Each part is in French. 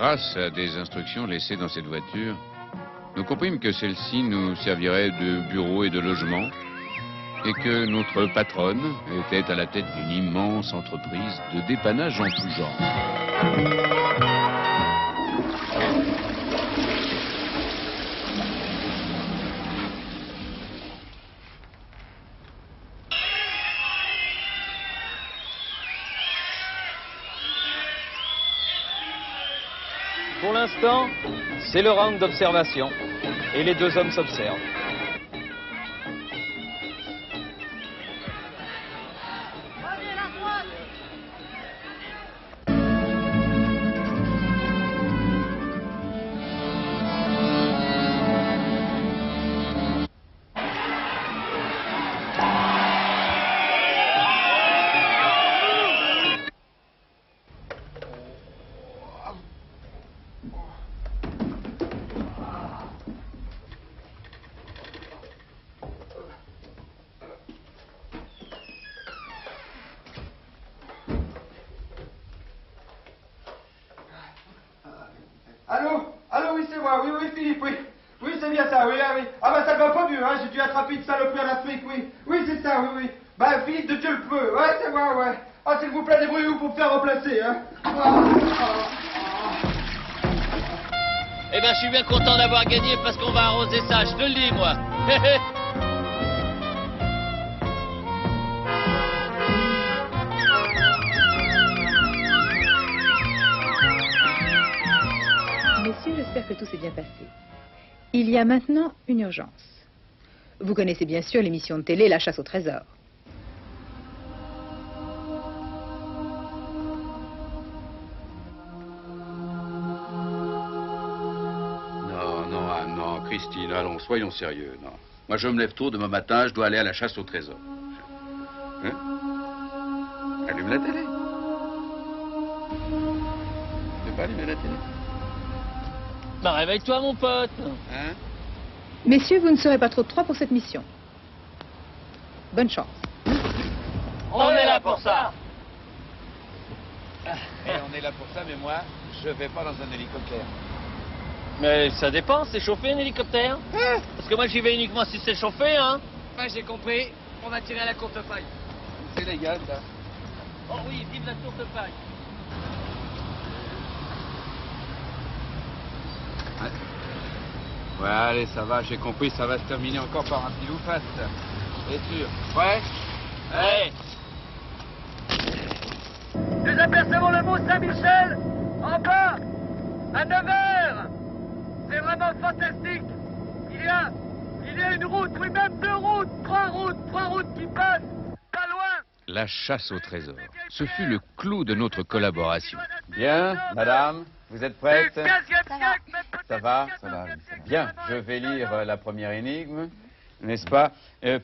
Grâce à des instructions laissées dans cette voiture, nous comprîmes que celle-ci nous servirait de bureau et de logement et que notre patronne était à la tête d'une immense entreprise de dépannage en tout genre. Pour l'instant, c'est le round d'observation et les deux hommes s'observent. Allô? Allô, oui, c'est moi. Oui, oui, Philippe, oui. Oui, c'est bien ça, oui, là, oui. Ah, bah, ça va pas mieux, hein. J'ai dû attraper une saloperie en Afrique, oui. Oui, c'est ça, oui, oui. Bah, Philippe de Dieu le peut. Ouais, c'est moi, ouais. Ah, s'il vous plaît, débrouillez-vous pour me faire remplacer, hein. Eh ben, je suis bien content d'avoir gagné parce qu'on va arroser ça, je te le dis, moi. Messieurs, j'espère que tout s'est bien passé. Il y a maintenant une urgence. Vous connaissez bien sûr l'émission de télé La Chasse au Trésor. Non, Christine, allons, soyons sérieux, non. Moi, je me lève tôt demain matin, je dois aller à la chasse au trésor. Hein? Allume la télé. Tu veux pas allumer la télé? Bah, réveille-toi, mon pote. Hein? Messieurs, vous ne serez pas trop de trois pour cette mission. Bonne chance. On est là pour ça. Et on est là pour ça, mais moi, je vais pas dans un hélicoptère. Mais ça dépend, c'est chauffé un hélicoptère? Parce que moi j'y vais uniquement si c'est chauffé, hein. Enfin, j'ai compris, on va tirer à la courte paille. C'est légal, ça. Oh oui, vive la courte paille. Ouais, allez, ça va, j'ai compris, ça va se terminer encore par un petit ou face. C'est sûr. Ouais? Allez. Nous apercevons le mont Saint-Michel en bas, à 9h. C'est vraiment fantastique. Il y a une route, oui, même deux routes, trois routes qui passent, pas loin. La chasse au trésor. Ce fut le clou de notre collaboration. Bien, madame, vous êtes prête? Ça va? Ça va. Bien, je vais lire la première énigme, n'est-ce pas?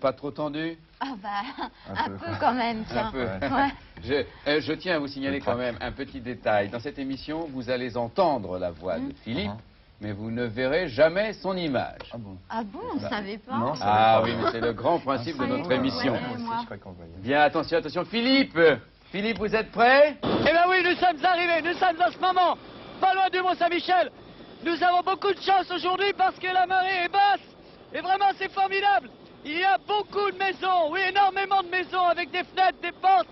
Pas trop tendu? Ah bah, un peu quand même, tiens. Un peu. Ouais. Je tiens à vous signaler quand même un petit détail. Dans cette émission, vous allez entendre la voix de Philippe, mais vous ne verrez jamais son image. Ah bon, on savait pas. Non, Ah oui, mais c'est le grand principe de notre émission. Bien, attention, attention. Philippe, vous êtes prêt? Eh bien oui, nous sommes arrivés, nous sommes en ce moment, pas loin du Mont-Saint-Michel. Nous avons beaucoup de chance aujourd'hui parce que la marée est basse. Et vraiment, c'est formidable. Il y a beaucoup de maisons, oui, énormément de maisons avec des fenêtres, des portes.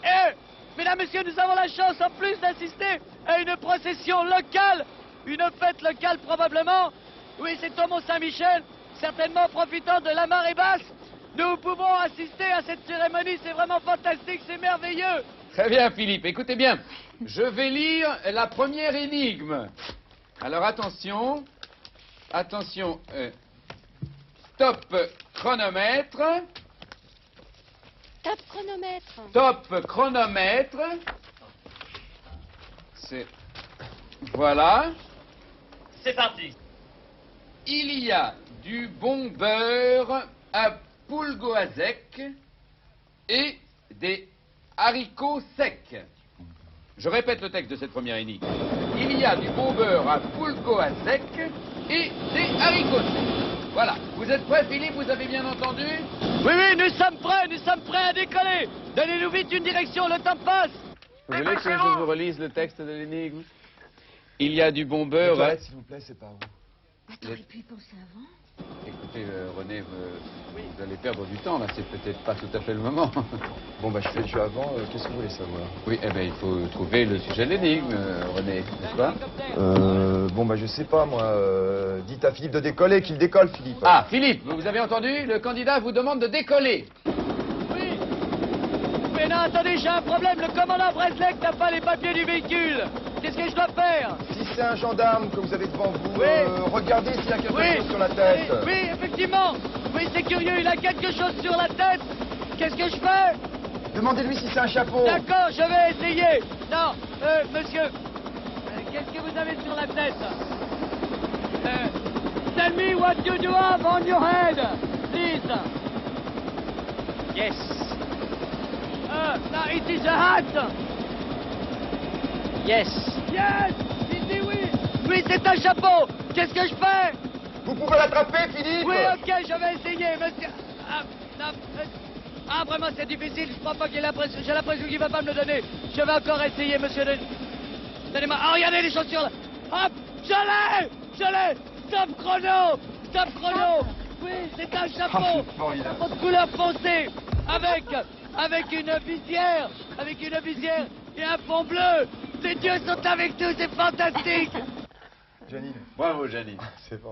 Et, mesdames, messieurs, nous avons la chance en plus d'assister à une procession locale, une fête locale probablement. Oui, c'est au Mont-Saint-Michel, certainement profitant de la marée basse. Nous pouvons assister à cette cérémonie, c'est vraiment fantastique, c'est merveilleux. Très bien, Philippe. Écoutez bien, je vais lire la première énigme. Alors, attention. Attention. Stop chronomètre. Top chronomètre. Top chronomètre. C'est... Voilà. C'est parti. Il y a du bon beurre à Poulgoazec et des haricots secs. Je répète le texte de cette première énigme. Il y a du bon beurre à Poulgoazec et des haricots secs. Voilà. Vous êtes prêts, Philippe? Vous avez bien entendu? Oui, nous sommes prêts à décoller. Donnez-nous vite une direction, le temps passe. Vous voulez que je vous relise le texte de l'énigme? Il y a du bon beurre. S'il vous plaît, c'est par où? T'aurais pu y penser avant. Écoutez, René, vous allez perdre du temps, là, c'est peut-être pas tout à fait le moment. Bon, bah, je fais le jeu avant. Qu'est-ce que vous voulez savoir? Oui, eh bien, il faut trouver le sujet de l'énigme, René, n'est-ce pas? Bon, bah, je sais pas, moi. Dites à Philippe de décoller, qu'il décolle, Philippe. Ah, Philippe, vous avez entendu? Le candidat vous demande de décoller. Oui. Mais non, attendez, j'ai un problème. Le commandant Breslek n'a pas les papiers du véhicule. Qu'est-ce que je dois faire? Si c'est un gendarme que vous avez devant vous, Oui. regardez s'il y a quelque chose sur la tête. Oui, effectivement. Oui, c'est curieux, il a quelque chose sur la tête. Qu'est-ce que je fais? Demandez-lui si c'est un chapeau. D'accord, je vais essayer. Non, monsieur, qu'est-ce que vous avez sur la tête? Tell me what you do have on your head, please. Yes. No, it is a hat. Yes. Yes, il dit oui. Oui, c'est un chapeau. Qu'est-ce que je fais? Vous pouvez l'attraper, Philippe? Oui, ok, je vais essayer, monsieur. Vraiment, c'est difficile. Je crois pas qu'il ait l'impression. J'ai l'impression qu'il va pas me le donner. Je vais encore essayer, monsieur. Donnez-moi. Oh, regardez les chaussures là. Hop, je l'ai. Stop chrono. Oui, c'est un chapeau. Un chapeau de couleur foncée. Avec une visière. Et un fond bleu. Les dieux sont avec nous, c'est fantastique. Janine. Bravo, Janine. C'est bon.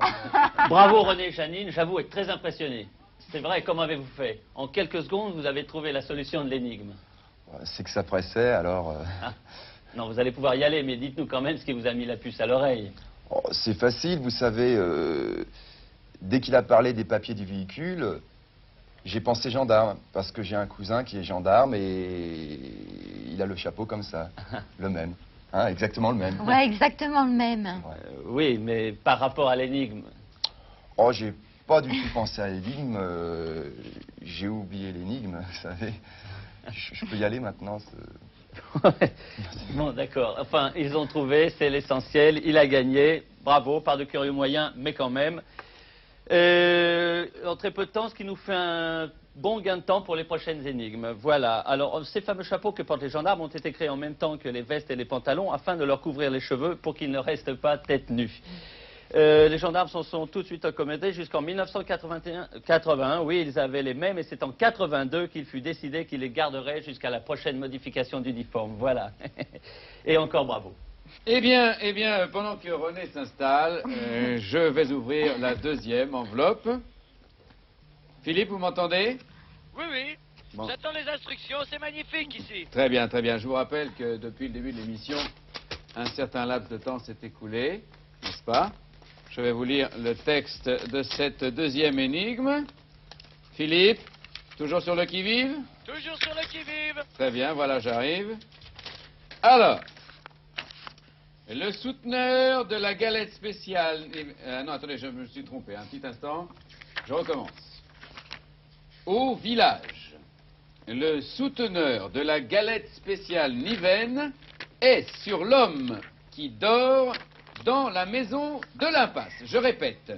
Bravo René et Janine, j'avoue être très impressionné. C'est vrai, comment avez-vous fait? En quelques secondes, vous avez trouvé la solution de l'énigme. C'est que ça pressait, alors... Ah. Non, vous allez pouvoir y aller, mais dites-nous quand même ce qui vous a mis la puce à l'oreille. Oh, c'est facile, vous savez, dès qu'il a parlé des papiers du véhicule, j'ai pensé gendarme, parce que j'ai un cousin qui est gendarme et il a le chapeau comme ça, le même, hein, exactement le même. Ouais, exactement le même. Oui, mais par rapport à l'énigme. Oh, j'ai pas du tout pensé à l'énigme, j'ai oublié l'énigme, vous savez. Je peux y aller maintenant. Bon, d'accord. Enfin, ils ont trouvé, c'est l'essentiel. Il a gagné. Bravo, par de curieux moyens, mais quand même. En très peu de temps, ce qui nous fait un bon gain de temps pour les prochaines énigmes. Voilà. Alors, ces fameux chapeaux que portent les gendarmes ont été créés en même temps que les vestes et les pantalons afin de leur couvrir les cheveux pour qu'ils ne restent pas tête nue. Les gendarmes s'en sont tout de suite accommodés jusqu'en 1981. Oui, ils avaient les mêmes et c'est en 82 qu'il fut décidé qu'ils les garderaient jusqu'à la prochaine modification d'uniforme. Voilà. Et encore bravo. Eh bien, pendant que René s'installe, je vais ouvrir la deuxième enveloppe. Philippe, vous m'entendez? Oui. Bon. J'attends les instructions, c'est magnifique ici. Très bien. Je vous rappelle que depuis le début de l'émission, un certain laps de temps s'est écoulé, n'est-ce pas? Je vais vous lire le texte de cette deuxième énigme. Philippe, toujours sur le qui-vive? Toujours sur le qui-vive. Très bien, voilà, j'arrive. Alors, le souteneur de la galette spéciale... non, attendez, je me suis trompé, un petit instant. Je recommence. Au village, le souteneur de la galette spéciale Niven est sur l'homme qui dort dans la maison de l'impasse. Je répète,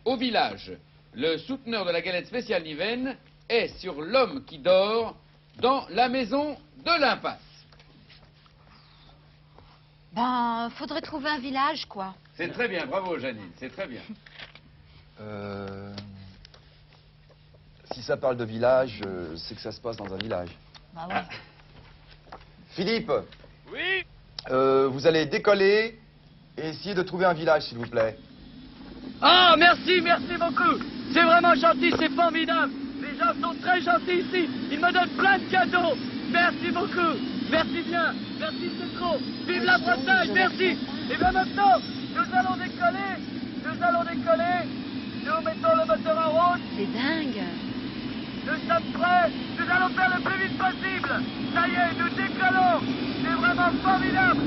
au village, le souteneur de la galette spéciale Niven est sur l'homme qui dort dans la maison de l'impasse. Ben, faudrait trouver un village, quoi. C'est très bien, bravo Janine, c'est très bien. Si ça parle de village, c'est que ça se passe dans un village. Bah ouais. Philippe, Oui. vous allez décoller et essayer de trouver un village, s'il vous plaît. Ah, merci beaucoup. C'est vraiment gentil, c'est formidable. Les gens sont très gentils ici. Ils me donnent plein de cadeaux. Merci beaucoup. Merci bien. Merci, c'est trop. Vive la Bretagne, merci. Et bien maintenant, nous allons décoller. Nous mettons le moteur en route. C'est dingue. Nous sommes prêts. Nous allons faire le plus vite possible. Ça y est, nous décollons. C'est vraiment formidable.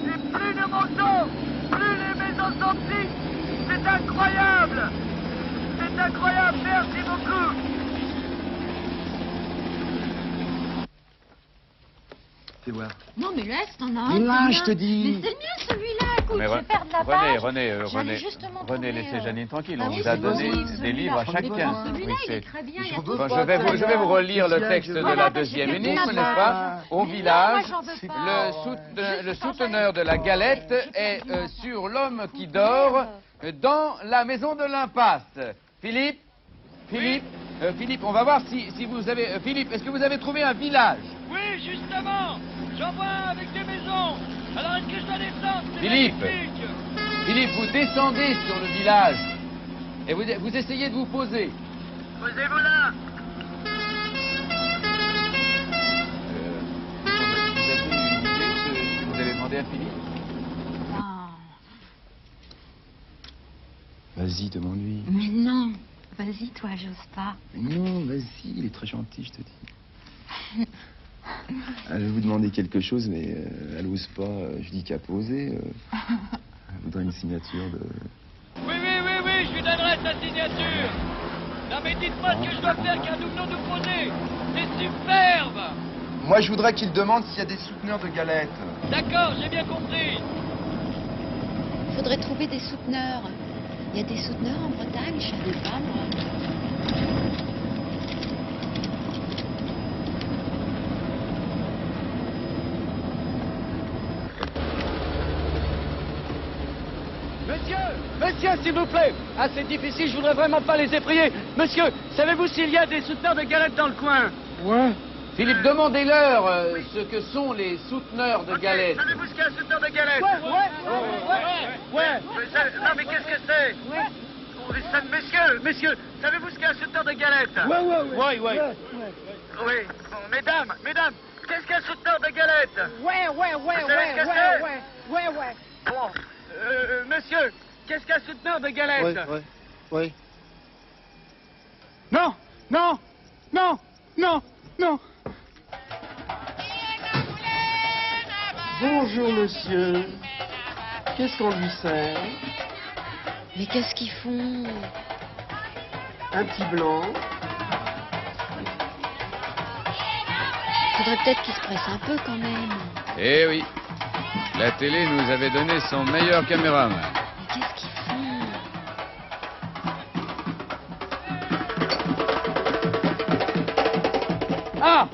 Et plus nous montons, plus les maisons sont petites. C'est incroyable. Merci beaucoup. Fais voir. Non, mais laisse, t'en as un. Mais là, c'est je te bien. dis. Mais c'est mieux celui-là, écoute. mais je vais perdre la page. J'allais justement trouver, laissez Janine tranquille. bah On oui, vous a c'est donné possible, des livres à celui-là. chacun. Mais celui-là, il est c'est- très bien. Il y a J'en tout veux Bon, ça. pas. je vais vous relire le texte de Voilà, la bah, deuxième j'ai énigme, bien n'est-ce la pas? page. Au Mais non, village, moi, j'en veux pas. le souteneur de la galette est sur l'homme qui dort dans la maison de l'impasse. Philippe, on va voir si vous avez... Philippe, est-ce que vous avez trouvé un village? Oui, justement. J'en vois avec des maisons. Alors est-ce que je dois descendre? C'est Philippe. magnifique. Philippe, vous descendez sur le village et vous essayez de vous poser. Posez-vous là. Vous avez une idée de ce que vous avez demandé à Philippe? Non. Vas-y, demande-lui. Mais non. Vas-y, toi, j'ose pas. Non, vas-y, il est très gentil, je te dis. Elle veut vous demander quelque chose, mais elle n'ose pas. Je dis qu'à poser. Elle voudrait une signature de... Oui, je lui donnerai sa signature. Non mais dites-moi ce que je dois faire car nous venons nous poser. C'est superbe. Moi, je voudrais qu'il demande s'il y a des souteneurs de galettes. D'accord, j'ai bien compris. Faudrait trouver des souteneurs. Il y a des souteneurs en Bretagne, je savais pas, moi. Monsieur, s'il vous plaît. Ah, c'est difficile, je voudrais vraiment pas les effrayer. Monsieur, savez-vous s'il y a des souteneurs de galettes dans le coin? Ouais. Philippe, demandez-leur ce que sont les souteneurs de galettes. Savez-vous ce qu'est un souteneur de galettes? Ouais. Non, mais qu'est-ce que c'est? Messieurs, savez-vous ce qu'est un souteneur de galettes? Ouais. Oui. Bon, mesdames, qu'est-ce qu'un souteneur de galettes? Ouais. Bon, monsieur, qu'est-ce qu'un souteneur de galettes? Ouais. Non. Bonjour, monsieur. Qu'est-ce qu'on lui sert? Mais qu'est-ce qu'ils font? Un petit blanc. Faudrait peut-être qu'ils se pressent un peu quand même. Eh oui, la télé nous avait donné son meilleur caméraman. Mais qu'est-ce qu'ils font? Ah!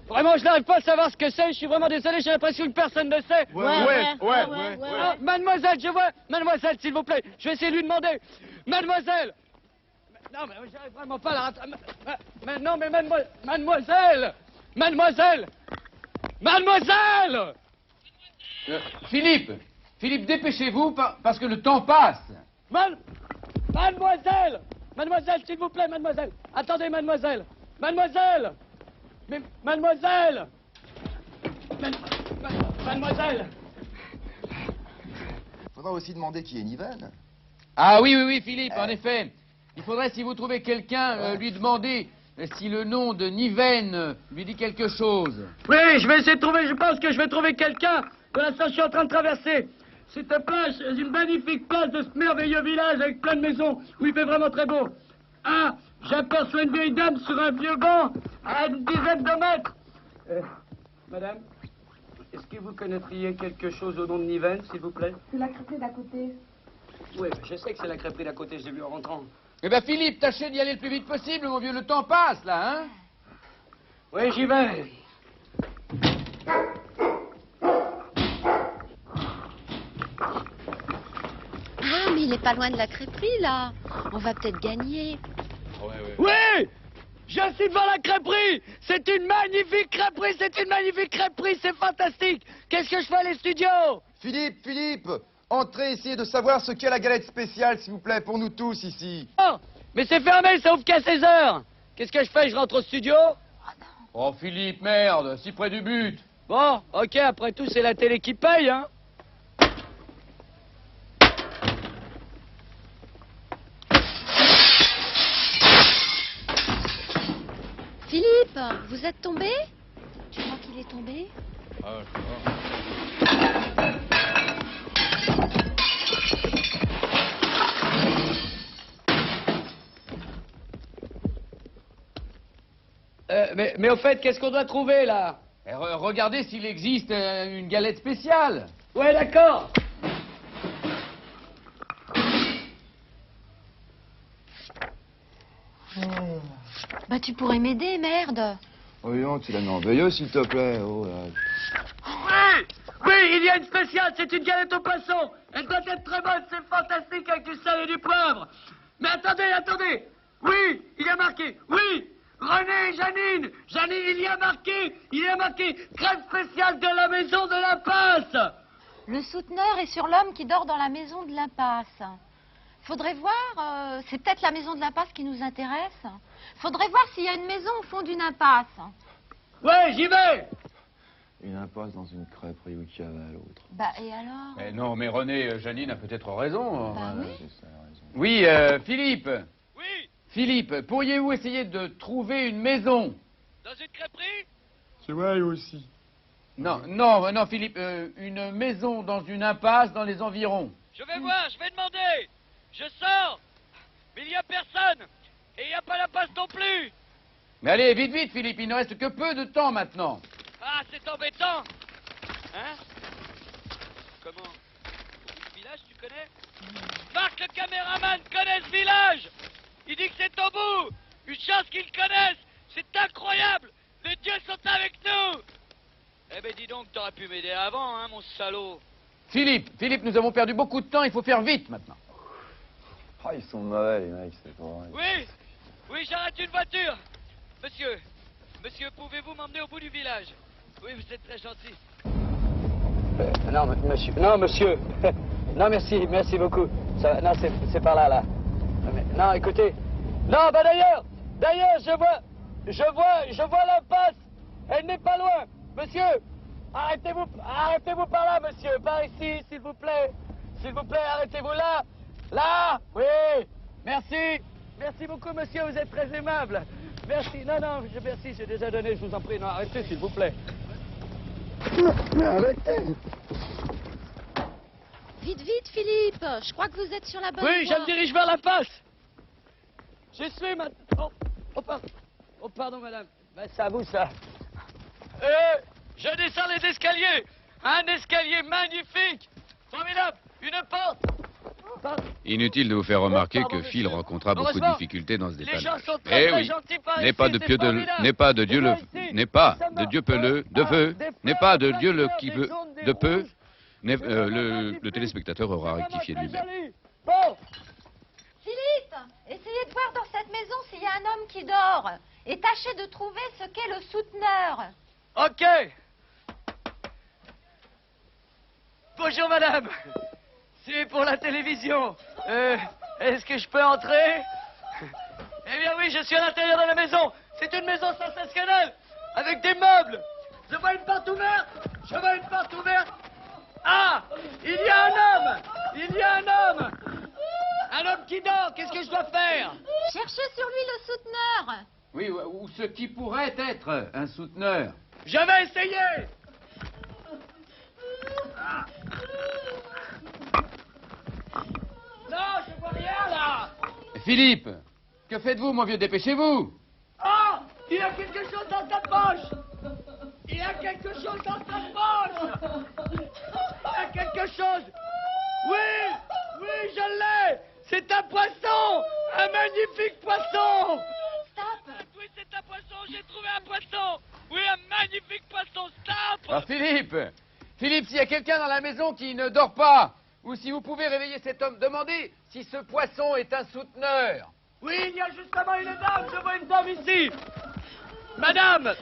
Vraiment, je n'arrive pas à savoir ce que c'est. Je suis vraiment désolé, j'ai l'impression que personne ne sait. Ouais. Ah, mademoiselle, Mademoiselle, s'il vous plaît. Je vais essayer de lui demander. Mademoiselle! Non, mais j'arrive vraiment pas à la rattraper. Non, mais mademoiselle! Philippe, dépêchez-vous parce que le temps passe. Mademoiselle, s'il vous plaît, mademoiselle. Attendez, mademoiselle. Mademoiselle. Faudra aussi demander qui est Niven. Ah oui, Philippe, en effet. Il faudrait, si vous trouvez quelqu'un, lui demander si le nom de Niven lui dit quelque chose. Oui, je vais essayer de trouver, je pense que je vais trouver quelqu'un. Pour l'instant, je suis en train de traverser. Cette plage, une magnifique plage de ce merveilleux village avec plein de maisons où il fait vraiment très beau. Ah, j'aperçois une vieille dame sur un vieux banc à une dizaine de mètres. Madame, est-ce que vous connaîtriez quelque chose au nom de Niven, s'il vous plaît? C'est la crêperie d'à côté. Oui, je sais que c'est la crêperie d'à côté, j'ai vu en rentrant. Eh bien, Philippe, tâchez d'y aller le plus vite possible, mon vieux, le temps passe, là, hein? Oui, j'y vais. Ah, mais il est pas loin de la crêperie, là. On va peut-être gagner. Oui! Je suis devant la crêperie! C'est une magnifique crêperie, c'est fantastique! Qu'est-ce que je fais à les studios? Philippe, entrez, essayez de savoir ce qu'est la galette spéciale, s'il vous plaît, pour nous tous ici. Oh, mais c'est fermé, ça ouvre qu'à 16h! Qu'est-ce que je fais? Je rentre au studio? Oh, Philippe, merde, si près du but. Bon, ok, après tout, c'est la télé qui paye, hein? Philippe, vous êtes tombé? Tu crois qu'il est tombé? Mais au fait, qu'est-ce qu'on doit trouver, là? Regardez s'il existe une galette spéciale. Ouais, d'accord. Bah, tu pourrais m'aider, merde. Oh non, tu la mets en veilleuse, s'il te plaît. Oh, là. Oui, oui, il y a une spéciale, c'est une galette au poisson. Elle doit être très bonne, c'est fantastique avec du sel et du poivre. Mais attendez, attendez. Oui, il y a marqué, oui. René et Janine, Janine, il y a marqué crème spéciale de la maison de l'impasse. Le souteneur est sur l'homme qui dort dans la maison de l'impasse. Faudrait voir, c'est peut-être la maison de l'impasse qui nous intéresse. Faudrait voir s'il y a une maison au fond d'une impasse. Ouais, j'y vais. Une impasse dans une crêperie où il y avait à l'autre. Bah, et alors? Eh non, mais René, Janine a peut-être raison. Bah oui. C'est ça, elle a raison. Oui, Philippe. Oui, Philippe, pourriez-vous essayer de trouver une maison? dans une crêperie. C'est vrai aussi. Non, non, non, Philippe, une maison dans une impasse dans les environs. Je vais voir, je vais demander. Je sors, mais il n'y a personne. Et il n'y a pas l'impasse non plus. Mais allez, vite, vite, Philippe, il ne reste que peu de temps maintenant. Ah, c'est embêtant. Hein? Comment? Ce village, tu connais? Marc, le caméraman, connaît ce village. Il dit que c'est au bout. Une chance qu'ils le connaissent. C'est incroyable. Les dieux sont avec nous. Eh ben, dis donc, t'aurais pu m'aider avant, hein, mon salaud. Philippe, nous avons perdu beaucoup de temps, il faut faire vite maintenant. Ah, ils sont mauvais, les mecs, c'est pas vrai. Oui, oui, j'arrête une voiture. Monsieur, pouvez-vous m'emmener au bout du village? Oui, vous êtes très gentil. Non, monsieur. Non, monsieur. Non, merci beaucoup. Ça, non, c'est par là. Non, écoutez. Non, bah d'ailleurs, je vois l'impasse. Elle n'est pas loin. Monsieur, arrêtez-vous par là, monsieur. Par ici, s'il vous plaît. S'il vous plaît, arrêtez-vous là. Là, oui. Merci beaucoup, monsieur, vous êtes très aimable. Merci, non, merci, j'ai déjà donné, je vous en prie. Non, arrêtez, s'il vous plaît. Mais arrêtez. Vite, Philippe. Je crois que vous êtes sur la bonne Oui, voie. je me dirige vers l'impasse. J'y suis maintenant. Oh, pardon, madame. Ben, c'est à vous, ça. Je descends les escaliers. Un escalier magnifique. Formidable. Une porte. Inutile de vous faire remarquer que Phil rencontra beaucoup de Heureusement, difficultés dans ce les dépannage. gens sont très, Eh très oui, gentils par n'est ici, pas de c'est Dieu formidable. n'est pas de Dieu le, n'est pas de Dieu peleux, de feu, n'est pas de Dieu le qui veut, de peu. Le téléspectateur aura rectifié lui-même. Bon. Philippe, essayez de voir dans cette maison s'il y a un homme qui dort. Et tâchez de trouver ce qu'est le souteneur. Ok. Bonjour, madame. C'est pour la télévision. Est-ce que je peux entrer? Eh bien oui, je suis à l'intérieur de la maison. C'est une maison sensationnelle, avec des meubles. Je vois une porte ouverte. Ah, il y a un homme. Un homme qui dort, qu'est-ce que je dois faire? Cherchez sur lui le souteneur. Oui, ou ce qui pourrait être un souteneur. Je vais essayer. Non, je vois rien là. Philippe, que faites-vous, mon vieux? Dépêchez-vous. Oh, il y a quelque chose dans sa poche. Il y a quelque chose. Oui, je l'ai. C'est un poisson. Un magnifique poisson. Stop. Oui, c'est un poisson. J'ai trouvé un poisson. Oui, un magnifique poisson. Stop. Alors Philippe, s'il y a quelqu'un dans la maison qui ne dort pas, ou si vous pouvez réveiller cet homme, demandez si ce poisson est un souteneur. Oui, il y a justement une dame. Je vois une dame ici. Madame,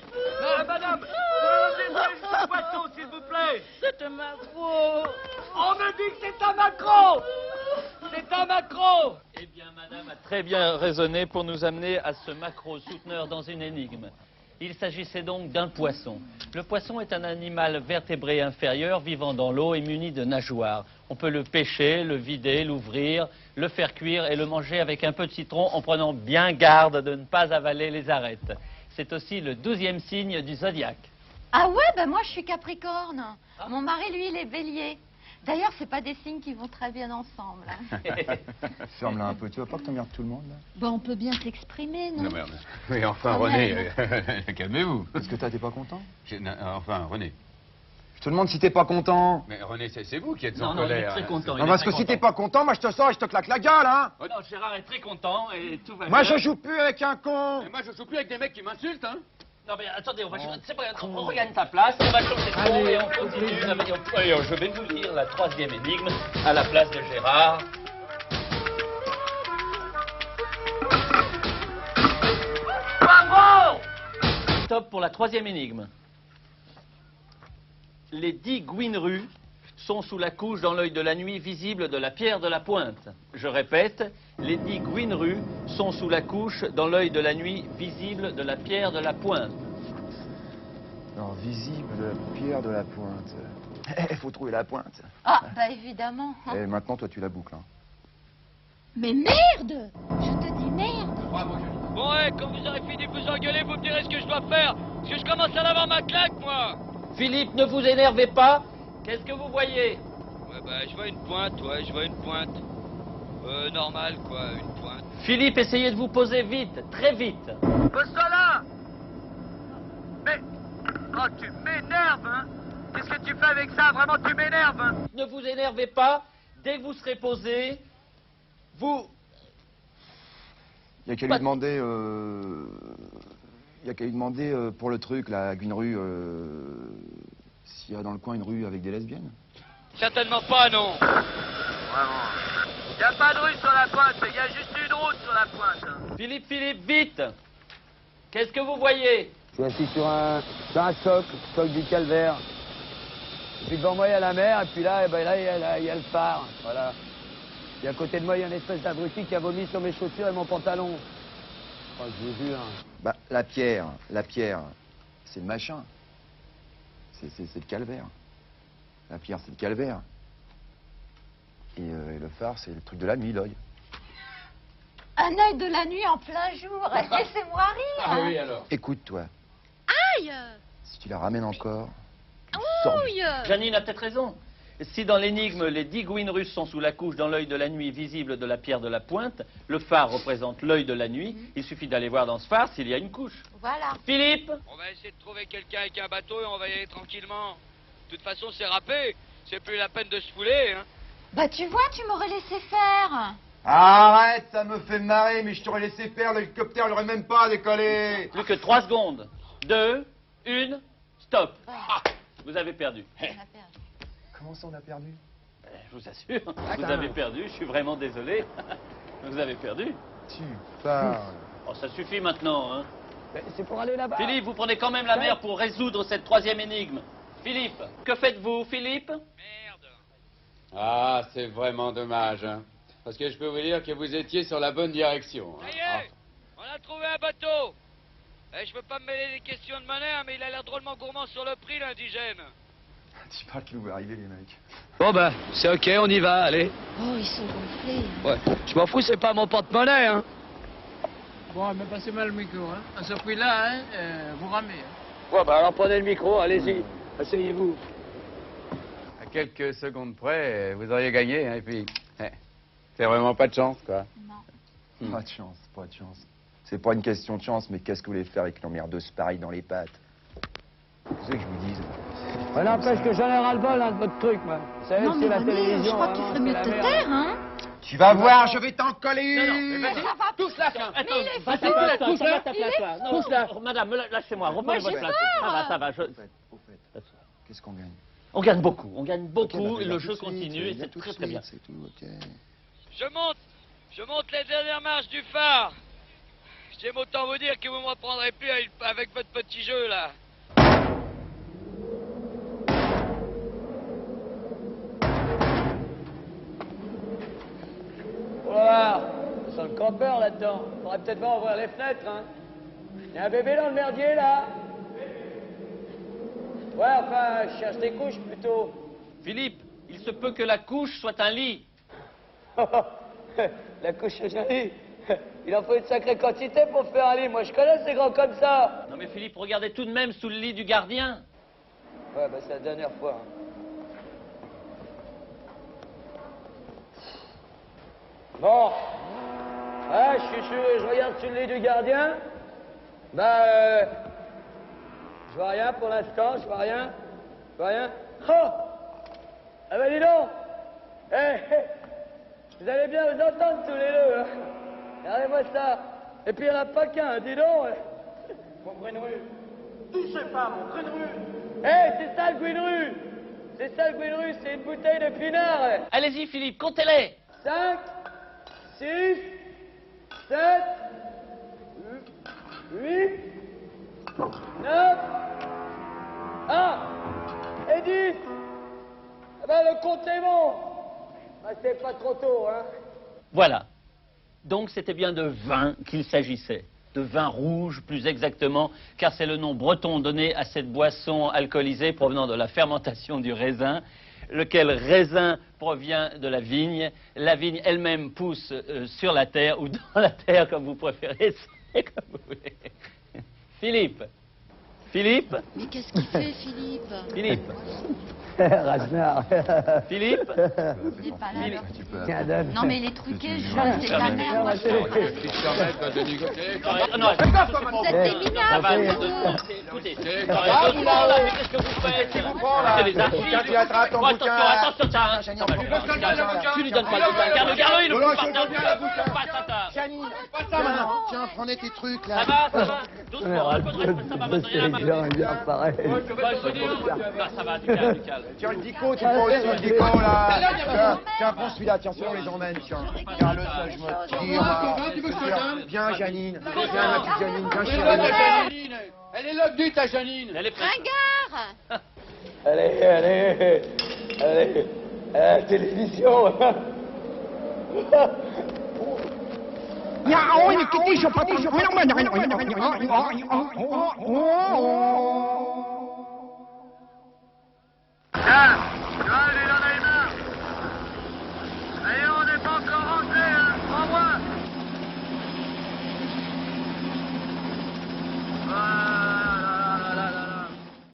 madame, vous me juste un poisson, s'il vous plaît. C'est un maquereau. On me dit que c'est un maquereau. Eh bien, madame a très bien raisonné pour nous amener à ce maquereau-souteneur dans une énigme. Il s'agissait donc d'un poisson. Le poisson est un animal vertébré inférieur vivant dans l'eau et muni de nageoires. On peut le pêcher, le vider, l'ouvrir, le faire cuire et le manger avec un peu de citron en prenant bien garde de ne pas avaler les arêtes. C'est aussi le 12e signe du zodiaque. Ah ouais, ben moi je suis Capricorne. Mon mari, lui, il est Bélier. D'ailleurs, c'est pas des signes qui vont très bien ensemble. Ferme-la un peu, tu vois pas que t'emmerdes tout le monde, là? Bon, on peut bien s'exprimer, non? Non, merde. Oui, enfin, Ah, René, merde. calmez-vous. Est-ce que t'es pas content? Enfin, René, Je te demande si t'es pas content. Mais René, c'est vous qui êtes Non, en non, il est colère. très content. Non, parce que si t'es pas content, moi je te sors et je te claque la gueule, hein. Non, Gérard est très content et tout va Moi bien. je joue plus avec un con. Mais moi, je joue plus avec des mecs qui m'insultent, hein. Non mais attendez, c'est pas grave, on regagne ta place, on va changer de ton et on continue. Allez, je vais vous lire la troisième énigme à la place de Gérard. Bravo! Top pour la troisième énigme. Les 10 Guinrues sont sous la couche dans l'œil de la nuit visible de la pierre de la Pointe. Je répète, les 10 Guinrues sont sous la couche dans l'œil de la nuit visible de la pierre de la Pointe. Non, visible de la pierre de la Pointe. Faut trouver la pointe. Ah, bah évidemment. Et maintenant, toi, tu la boucles. Hein. Mais merde! Je te dis merde! Bon, ouais, quand vous aurez fini de vous engueuler, vous me direz ce que je dois faire. Parce que je commence à l'avoir ma claque, moi. Philippe, ne vous énervez pas. Qu'est-ce que vous voyez? Ouais, bah, je vois une pointe, ouais, je vois une pointe. Normal, quoi, une pointe. Philippe, essayez de vous poser vite, très vite. Pose-toi là! Mais... Oh, tu m'énerves, hein! Qu'est-ce que tu fais avec ça? Vraiment, tu m'énerves, hein! Ne vous énervez pas. Dès que vous serez posé, vous... Il y a qu'à lui demander... Il y a qu'à lui demander pour le truc, la Guinrue, s'il y a dans le coin une rue avec des lesbiennes. Certainement pas, non. Vraiment. Y a pas de rue sur la pointe, il y a juste une route sur la pointe. hein. Philippe, vite. Qu'est-ce que vous voyez? Je suis assis sur un socle du calvaire. Et puis devant moi, il y a la mer, et puis là, il y a le phare. Voilà. Et à côté de moi, il y a une espèce d'abruti qui a vomi sur mes chaussures et mon pantalon. Oh, je vous jure. Bah, la pierre, c'est le machin. C'est le calvaire. La pierre, c'est le calvaire. Et le phare, c'est le truc de la nuit, l'œil. Un œil de la nuit en plein jour. Laissez-moi rire. Ah oui, alors. Écoute-toi, Aïe! si tu la ramènes encore, Ouille! Janine a peut-être raison. Si dans l'énigme, les 10 Guinrues sont sous la couche dans l'œil de la nuit visible de la pierre de la Pointe, le phare représente l'œil de la nuit, il suffit d'aller voir dans ce phare s'il y a une couche. Voilà. Philippe? On va essayer de trouver quelqu'un avec un bateau et on va y aller tranquillement. De toute façon, c'est râpé. C'est plus la peine de se fouler, hein. Bah tu vois, tu m'aurais laissé faire. Arrête, ça me fait marrer, mais je t'aurais laissé faire, l'hélicoptère n'aurait même pas décollé. Plus que 3 secondes. 2, 1, stop. Ah, vous avez perdu. On a perdu. Comment ça, on a perdu? Je vous assure, vous avez perdu, je suis vraiment désolé. Vous avez perdu. Tu parles. Oh, ça suffit maintenant, hein. C'est pour aller là-bas. Philippe, vous prenez quand même la mer pour résoudre cette troisième énigme. Philippe, que faites-vous, Philippe? Merde. Ah, c'est vraiment dommage, hein. Parce que je peux vous dire que vous étiez sur la bonne direction. hein. Ça y est, on a trouvé un bateau. Eh, je veux pas me mêler des questions de monnaie, hein, mais il a l'air drôlement gourmand sur le prix, l'indigène. Tu parles qu'il va arriver, les mecs. Bon ben, c'est ok, on y va, allez. Oh, ils sont gonflés. Ouais, je m'en fous, c'est pas mon porte-monnaie, hein. Bon, mais passez-moi le micro, hein. À ce prix-là, hein, vous ramez. Hein. Bon ben, alors prenez le micro, allez-y. Asseyez-vous. À quelques secondes près, vous auriez gagné, hein, et puis... c'est vraiment pas de chance, quoi. Non. Pas de chance, pas de chance. C'est pas une question de chance, mais qu'est-ce que vous voulez faire avec une emmerdeuse pareille dans les pattes? Qu'est-ce que je vous dise? Ouais, n'empêche que j'en ai ras-le-bol, hein, de votre truc, moi. Vous savez, Non, c'est mais la René, télévision. je crois que tu vraiment, ferais mieux de c'est te la merde. taire, hein. Tu vas voir, je vais t'en coller une. Non, mais vas-y, Ça va tous là. Attends, Mais il est va fou. ta place, Il va est ta place, là. Non, fou. non, madame, lâchez-moi, reprenez Moi, votre j'ai place. peur. Ça va, Au fait, qu'est-ce qu'on gagne? On gagne beaucoup, Ok, bah, et le tout jeu de suite, continue, et viens c'est tout de très très bien. suite, C'est tout, ok. Je monte les dernières marches du phare. J'aime autant vous dire que vous me reprendrez plus avec votre petit jeu, là. Faut voir, ça sent le campeur là-dedans. Faudrait peut-être pas ouvrir les fenêtres, hein. Il y a un bébé dans le merdier, là. Ouais, enfin, je cherche des couches, plutôt. Philippe, il se peut que la couche soit un lit. La couche est jolie. Il en faut une sacrée quantité pour faire un lit. Moi, je connais ces grands comme ça. Non mais Philippe, regardez tout de même sous le lit du gardien. Ouais, bah c'est la dernière fois. Bon. Ouais, je suis sûr, je regarde sur le lit du gardien. Bah, je vois rien pour l'instant, je vois rien. Je vois rien. Oh. Ah ben dis donc. Vous allez bien vous entendre tous les deux. Hein. Regardez-moi ça. Et puis il n'y en a pas qu'un, dis donc. Mon Greenru. Touchez pas, mon Greenru. C'est ça le Greenru. C'est ça le Greenru, c'est une bouteille de pinard. Allez-y, Philippe, comptez-les. 5, 6, 7, 8, 9, 1 et 10. Ah ben, le compte est bon. Ah, c'est pas trop tôt, hein. Voilà. Donc c'était bien de vin qu'il s'agissait. De vin rouge, plus exactement, car c'est le nom breton donné à cette boisson alcoolisée provenant de la fermentation du raisin, lequel raisin provient de la vigne. La vigne elle-même pousse sur la terre, ou dans la terre, comme vous préférez, c'est comme vous voulez. Philippe. Philippe. Mais qu'est-ce qu'il fait, Philippe? Philippe. Ragnar. Philippe. Il est pas là, alors. Tiens, donne. Non, mais il est truqué, je vois que c'est de la merde. Moi, je Non, Vous êtes des ça va, minables. écoutez, qu'est-ce que vous faites? C'est les archives. Tu attrapes ton Attention, bouquin. attention, tu lui donnes pas le bouquin. Garde-le, il ne peut pas ça. Janine, pas ça maintenant. Tiens, prenez tes trucs là. Ça va, doucement, un peu de respect, ça va, parce qu'il y en a pas Il vient pareil. Ça va, du calme. Tiens, le dico, tu prends aussi le dico là. Tiens, prends celui-là, tiens, celui-là, on les emmène, tiens. Regarde-le, ça, je me tire. Viens, Janine. Viens, ma petite Janine, viens, chérie. Elle est là-dedans, ta Janine. Elle est prête. Ringard. Allez, télévision. Tiens,